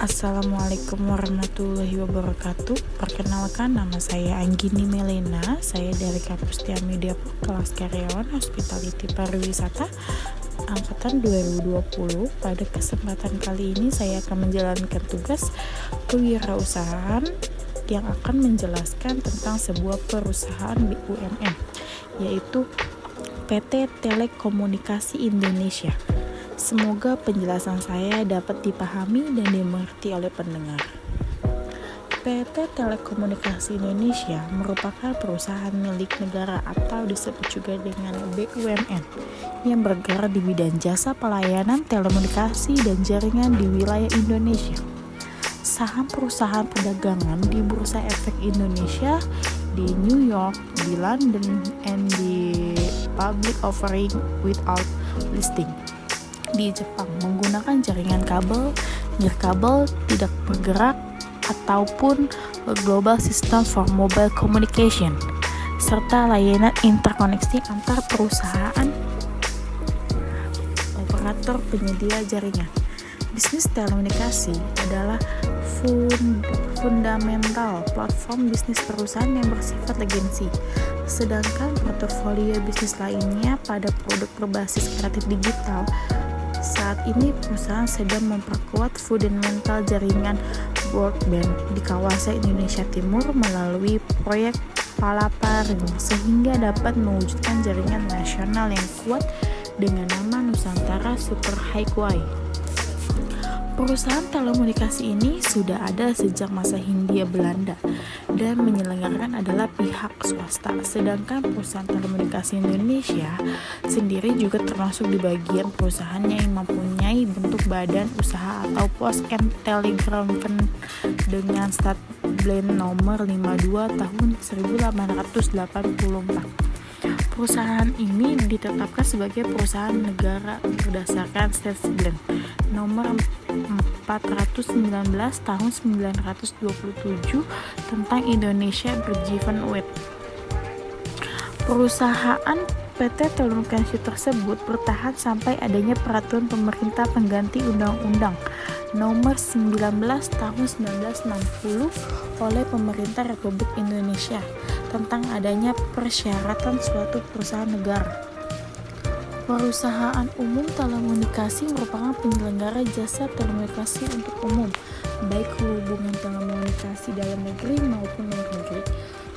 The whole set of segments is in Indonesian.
Assalamualaikum warahmatullahi wabarakatuh. Perkenalkan, nama saya Anggini Melena. Saya dari kampus Tiami Depok, kelas karyawan Hospitality Pariwisata angkatan 2020. Pada kesempatan kali ini saya akan menjalankan tugas kewirausahaan yang akan menjelaskan tentang sebuah perusahaan BUMN, yaitu PT Telekomunikasi Indonesia. Semoga penjelasan saya dapat dipahami dan dimengerti oleh pendengar. PT Telekomunikasi Indonesia merupakan perusahaan milik negara atau disebut juga dengan BUMN yang bergerak di bidang jasa pelayanan telekomunikasi dan jaringan di wilayah Indonesia. Saham perusahaan perdagangan di Bursa Efek Indonesia di New York, di London, and di public offering without listing di Jepang menggunakan jaringan kabel, nirkabel, tidak bergerak, ataupun global system for mobile communication, serta layanan interkoneksi antar perusahaan operator penyedia jaringan. Bisnis telekomunikasi adalah fundamental platform bisnis perusahaan yang bersifat legacy, sedangkan portofolio bisnis lainnya pada produk berbasis kreatif digital. Saat ini perusahaan sedang memperkuat fundamental jaringan broadband di kawasan Indonesia Timur melalui proyek Palaparing, sehingga dapat mewujudkan jaringan nasional yang kuat dengan nama Nusantara Super Highway. Perusahaan telekomunikasi ini sudah ada sejak masa Hindia Belanda dan menyelenggarakan adalah pihak swasta, sedangkan perusahaan telekomunikasi Indonesia sendiri juga termasuk di bagian perusahaannya yang mempunyai bentuk badan usaha atau Post and Telegraph dengan stat blend nomor 52 tahun 1884. Perusahaan ini ditetapkan sebagai perusahaan negara berdasarkan State Blend nomor 419 tahun 1927 tentang Indonesia Bergiven Weight. Perusahaan PT Telekomunikasi tersebut bertahan sampai adanya peraturan pemerintah pengganti Undang-Undang nomor 19 tahun 1960 oleh Pemerintah Republik Indonesia tentang adanya persyaratan suatu perusahaan negara. Perusahaan umum telekomunikasi merupakan penyelenggara jasa telekomunikasi untuk umum, baik hubungan telekomunikasi dalam negeri maupun luar negeri.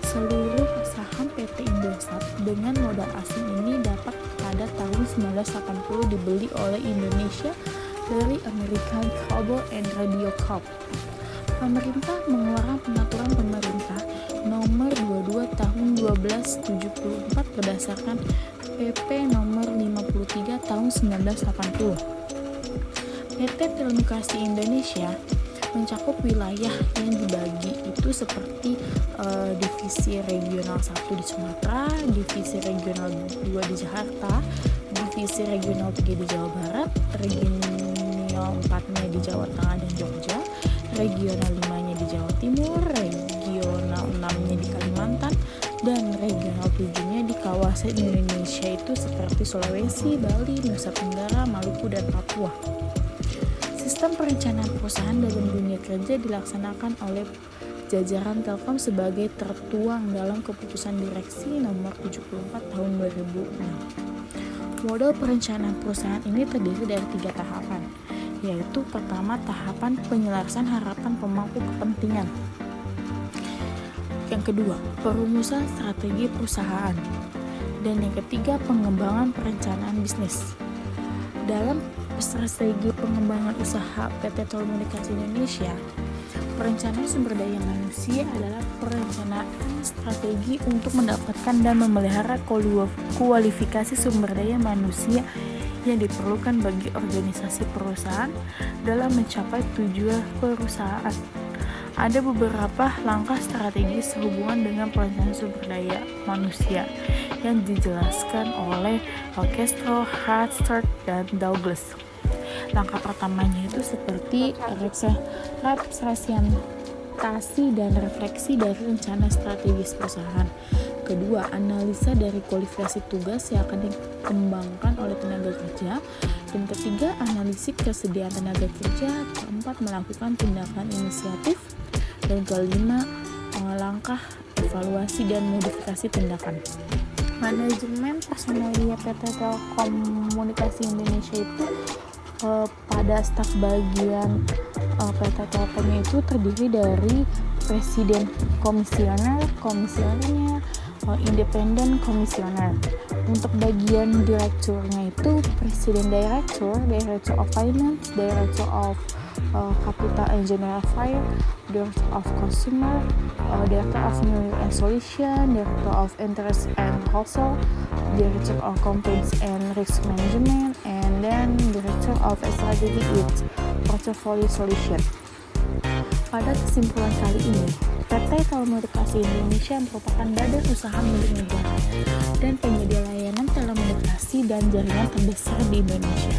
Seluruh saham PT Indosat dengan modal asing ini dapat pada tahun 1980 dibeli oleh Indonesia dari American Cable and Radio Corp. Pemerintah mengeluarkan peraturan pemerintah nomor 22 tahun 1274 berdasarkan PP nomor 53 tahun 1980. PT Telekomunikasi Indonesia mencakup wilayah yang dibagi itu seperti divisi regional 1 di Sumatera, divisi regional 2 di Jakarta, divisi regional 3 di Jawa Barat, regional 4-nya di Jawa Tengah dan Jogja, regional 5-nya di Jawa Timur, regional 6-nya di Kalimantan, dan regional 7-nya di kawasan Indonesia itu seperti Sulawesi, Bali, Nusa Tenggara, Maluku, dan Papua. Sistem perencanaan perusahaan dalam dunia kerja dilaksanakan oleh jajaran Telkom sebagai tertuang dalam keputusan direksi nomor 74 tahun 2006. Model perencanaan perusahaan ini terdiri dari 3 tahapan, yaitu pertama tahapan penyelarasan harapan pemangku kepentingan. Yang kedua, perumusan strategi perusahaan. Dan yang ketiga, pengembangan perencanaan bisnis. Dalam strategi pengembangan usaha PT Telekomunikasi Indonesia, perencanaan sumber daya manusia adalah perencanaan strategi untuk mendapatkan dan memelihara kualifikasi sumber daya manusia yang diperlukan bagi organisasi perusahaan dalam mencapai tujuan perusahaan. Ada beberapa langkah strategis sehubungan dengan perencanaan sumber daya manusia yang dijelaskan oleh Castro, Hartster, dan Douglas. Langkah pertamanya itu seperti representasi dan refleksi dari rencana strategis perusahaan. Kedua, analisa dari kualifikasi tugas yang akan dikembangkan oleh tenaga kerja. Dan ketiga, analisis kesediaan tenaga kerja. Keempat, melakukan tindakan inisiatif. Dan kelima, langkah evaluasi dan modifikasi tindakan. Manajemen personalia PT Telekomunikasi Indonesia itu pada staf bagian PT Telkomnya itu terdiri dari presiden komisioner, komisionernya, independen komisioner. Untuk bagian direkturnya itu presiden direktur, director of finance, director of capital and general affairs, director of consumer, director of new and solution, director of interest and wholesale, director of complaints and risk management, and then director of strategy with portfolio solution. Pada kesimpulan kali ini, PT Telekomunikasi Indonesia merupakan badan usaha milik negara dan penyedia layanan telekomunikasi dan jaringan terbesar di Indonesia.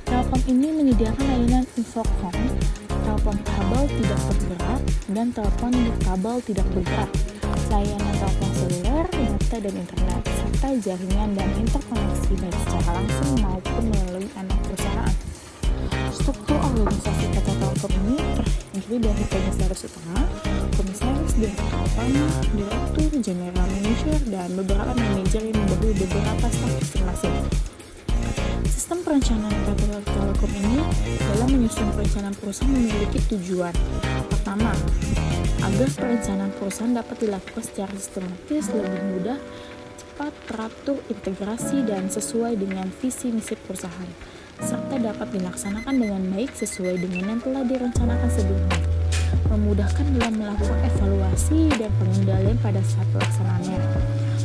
Telkom ini menyediakan layanan infocom, telepon kabel tidak bergerak, dan telepon kabel tidak bergerak, layanan telepon seluler, data dan internet, serta jaringan dan interkoneksi baik secara langsung maupun melalui anak perusahaan. Struktur organisasi PT Telkom ini terdiri dari komisaris utama, komisaris, direktur utama, direktur, general manager, dan beberapa manajer yang membagi beberapa staf masing-masing. Sistem perencanaan PT Telkom ini dalam menyusun perencanaan perusahaan memiliki tujuan. Pertama, agar perencanaan perusahaan dapat dilakukan secara sistematis, lebih mudah, cepat, teratur, integrasi, dan sesuai dengan visi misi perusahaan, serta dapat dilaksanakan dengan baik sesuai dengan yang telah direncanakan sebelumnya, memudahkan dalam melakukan evaluasi dan pengendalian pada saat pelaksanaannya.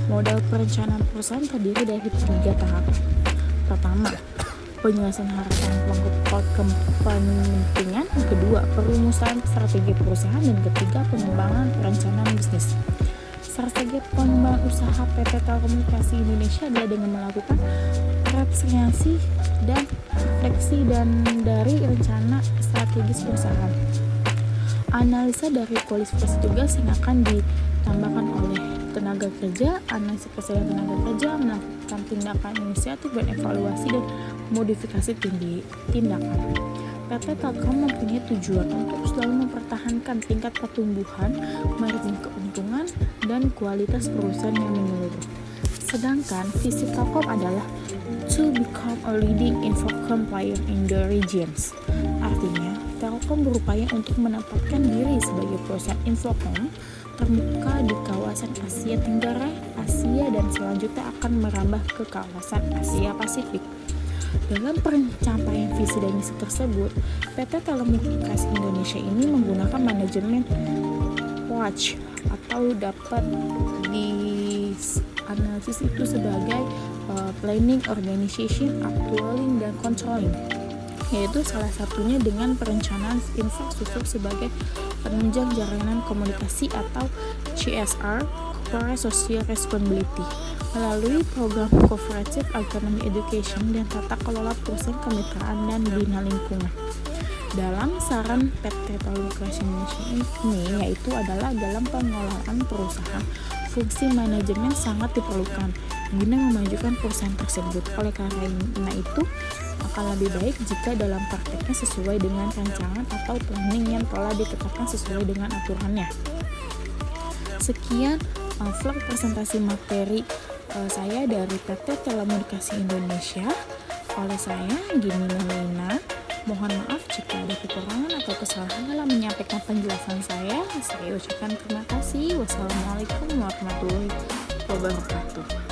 Model perencanaan perusahaan terdiri dari 3 tahap. Pertama, penyelesaian harapan kepentingan. Kedua, perumusan strategi perusahaan. Dan ketiga, pengembangan perencanaan bisnis. Strategi pengembangan usaha PT Telekomunikasi Indonesia adalah dengan melakukan representasi dan refleksi dari rencana strategis perusahaan. Analisa dari kualifikasi tugas yang akan ditambahkan oleh tenaga kerja, analisis kesediaan tenaga kerja, melakukan tindakan inisiatif dan evaluasi dan modifikasi tindakan. PT Telkom mempunyai tujuan untuk selalu mempertahankan tingkat pertumbuhan, margin keuntungan, dan kualitas perusahaan yang menyeluruh. Sedangkan visi Telkom adalah to become a leading infocom player in the regions. Artinya, Telkom berupaya untuk menempatkan diri sebagai perusahaan infocom terbuka di kawasan Asia Tenggara, Asia, dan selanjutnya akan merambah ke kawasan Asia Pasifik. Dalam pencapaian visi dan misi tersebut, PT Telekomunikasi Indonesia ini menggunakan manajemen watch atau dapat dianalisis itu sebagai planning, organization, actualing, dan controlling, yaitu salah satunya dengan perencanaan infrastruktur sebagai penunjang jaringan komunikasi atau CSR, Corporate Social Responsibility, melalui program Cooperative Economy Education dan tata kelola perusahaan kemitraan dan bina lingkungan. Dalam saran PT Telekomunikasi Indonesia ini yaitu adalah dalam pengelolaan perusahaan, fungsi manajemen sangat diperlukan guna memajukan perusahaan tersebut. Oleh karena itu, akan lebih baik jika dalam prakteknya sesuai dengan rancangan atau planning yang telah ditetapkan sesuai dengan aturannya. Sekian vlog presentasi materi saya dari PT Telekomunikasi Indonesia oleh saya Gini Lina. Mohon maaf jika ada kekurangan atau kesalahan dalam menyampaikan penjelasan saya. Saya ucapkan terima kasih. Wassalamualaikum warahmatullahi wabarakatuh.